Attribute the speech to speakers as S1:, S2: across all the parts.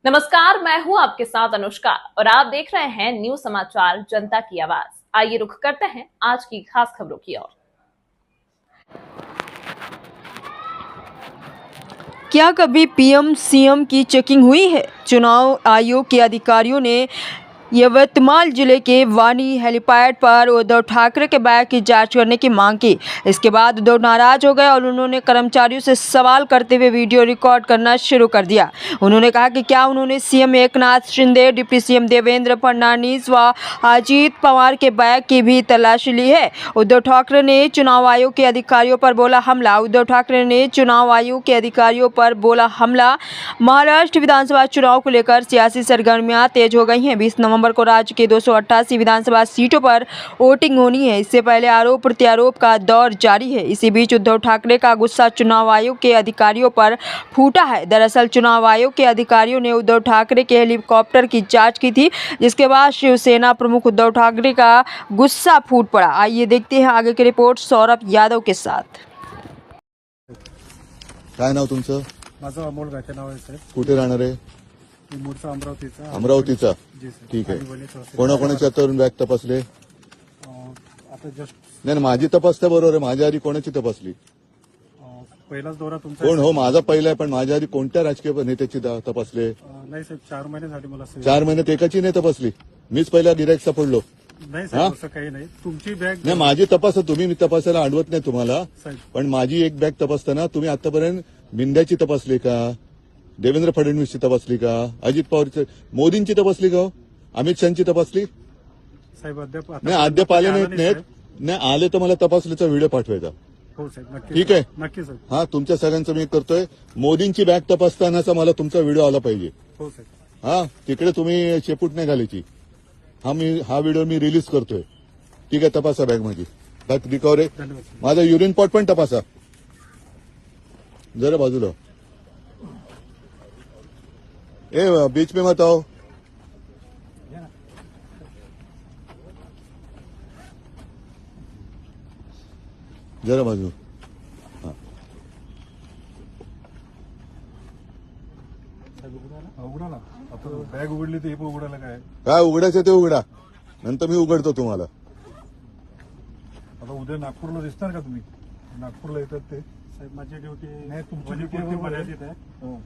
S1: नमस्कार, मैं हूं आपके साथ अनुष्का और आप देख रहे हैं न्यूज समाचार जनता की आवाज। आइए रुख करते हैं आज की खास खबरों की ओर।
S2: क्या कभी पीएम सीएम की चेकिंग हुई है? चुनाव आयोग के अधिकारियों ने यवतमाल जिले के वानी हेलीपैड पर उद्धव ठाकरे के बैग की जांच करने की मांग की। इसके बाद उद्धव नाराज हो गए और उन्होंने कर्मचारियों से सवाल करते हुए वीडियो रिकॉर्ड करना शुरू कर दिया। उन्होंने कहा कि क्या उन्होंने CM Eknath Shinde, deputy CM Devendra Fadnavis व अजीत पवार के बैग की भी तलाशी ली है। उद्धव ठाकरे ने चुनाव आयोग के अधिकारियों पर बोला हमला। उद्धव ठाकरे ने चुनाव आयोग के अधिकारियों पर बोला हमला। महाराष्ट्र विधानसभा चुनाव को लेकर सियासी सरगर्मियां तेज हो गई हैं। 20 नवंबर को राज्य के 288 विधानसभा सीटों पर वोटिंग होनी है। इससे पहले आरोप प्रत्यारोप का दौर जारी है। इसी बीच उद्धव ठाकरे का गुस्सा चुनाव आयोग के अधिकारियों पर फूटा है। दरअसल चुनाव आयोग के अधिकारियों ने उद्धव ठाकरे के हेलीकॉप्टर की जांच की थी, जिसके बाद शिवसेना प्रमुख उद्धव ठाकरे का गुस्सा फूट पड़ा। आइए देखते हैं आगे की रिपोर्ट सौरभ यादव के साथ।
S3: काय नाव तुमचं?
S4: माझं अमोल गाठे नाव आहे साहेब.
S3: कुठे राहणार आहे?
S4: मी मूळचा अमरावतीचा.
S3: अमरावतीचा.
S4: जी सर.
S3: ठीक आहे.
S4: आणि तहसील.
S3: कोणाकोणाच्या हातावरून बॅग तपासले?
S4: आता जस्ट
S3: नाही माझी तपासता बरोबर आहे. माझ्या आधी कोणाची तपासली?
S4: पहिलाच दौरा तुमचा.
S3: कोण हो माझा पहिला आहे, पण माझ्या आधी कोणत्या राजकीय नेत्याची तपासले?
S4: नाही साहेब, 4 महिने झाले मला सेवा.
S3: 4 महिन्यात एकाची नाही तपासली. मीच पहिला गिराईक सापडलो.
S4: नाही साहेब, असं काही नाही. तुमची बॅग
S3: नाही माझी तपासा तुम्ही, मी तपासायला अडवत नाही तुम्हाला,
S4: साहेब.
S3: पण माझी एक बॅग तपासताना तुम्ही आतापर्यंत बिंद्याची तपासली का? देवेंद्र फडणवीसची तपासली का? अजित पवारची, मोदींची तपासली का? अमित शहाची तपासली?
S4: साहेब अद्याप
S3: नाही अद्याप आले नाहीत. नाही आले तर मला तपासलीचा व्हिडिओ पाठवायचा.
S4: हो साहेब, नक्की.
S3: ठीक आहे.
S4: नक्की साहेब.
S3: हा तुमच्या सगळ्यांचं मी करतोय. मोदींची बॅग तपासतानाचा मला तुमचा व्हिडिओ आला पाहिजे.
S4: हो साहेब.
S3: हा तिकडे तुम्ही शेपूट नाही घालायची. हा व्हिडिओ मी रिलीज करतोय. ठीक आहे, तपासा बॅग माझी. बॅग रिकव्हर आहे.
S4: धन्यवाद साहेब.
S3: माझा युरिन पॉट पण तपासा जरा बाजूला. ए बीच में मत आओ. जरा बाजू.
S4: उघडा ना. आता बॅग उघडली तर हे पण उघडायला काय?
S3: काय उघडायचं ते उघडा, नंतर मी उघडतो तुम्हाला.
S4: आता उद्या नागपूरला दिसणार का तुम्ही? नागपूरला येतात ते साहेब. माझी ड्युटी नाही, तुमची ड्युटी मर्यादित आहे. हो.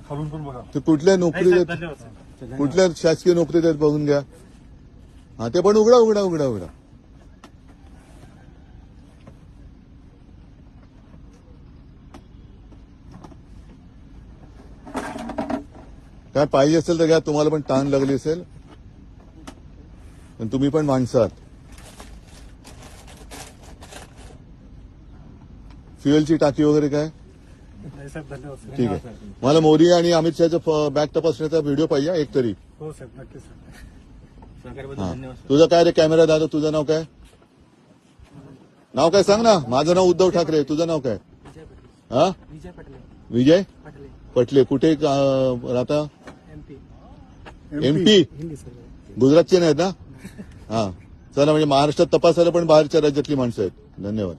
S4: खालून पण बघा.
S3: ते कुठल्या नोकरी देत,
S4: धन्यवाद साहेब.
S3: कुठल्या शासकीय नोकरी देत बघून घ्या. हा ते पण उघडा उघडा उघडा उघडा. काय पाहिजे असेल तर घ्या. तुम्हाला पण ताण लागली असेल, पण तुम्ही पण माणसं आहात. फ्युएलची टाकी वगैरे काय?
S4: नाही साहेब, धन्यवाद साहेब.
S3: ठीक आहे. मला मोदी आणि अमित शहाचा बॅग तपासण्याचा व्हिडिओ पाहिजे एक तरी.
S4: हो साहेब, नक्की साहेब.
S3: हा. तुझं काय रे कॅमेरा दादा? तुझं नाव काय? नाव काय सांग ना. माझं नाव उद्धव ठाकरे. तुझं नाव काय? हा विजय पटले. कुठे राहता? एमपी. गुजरातचे नाहीत ना? हा चला, म्हणजे महाराष्ट्रात तपासायला पण बाहेरच्या राज्यातली माणसं आहेत. धन्यवाद.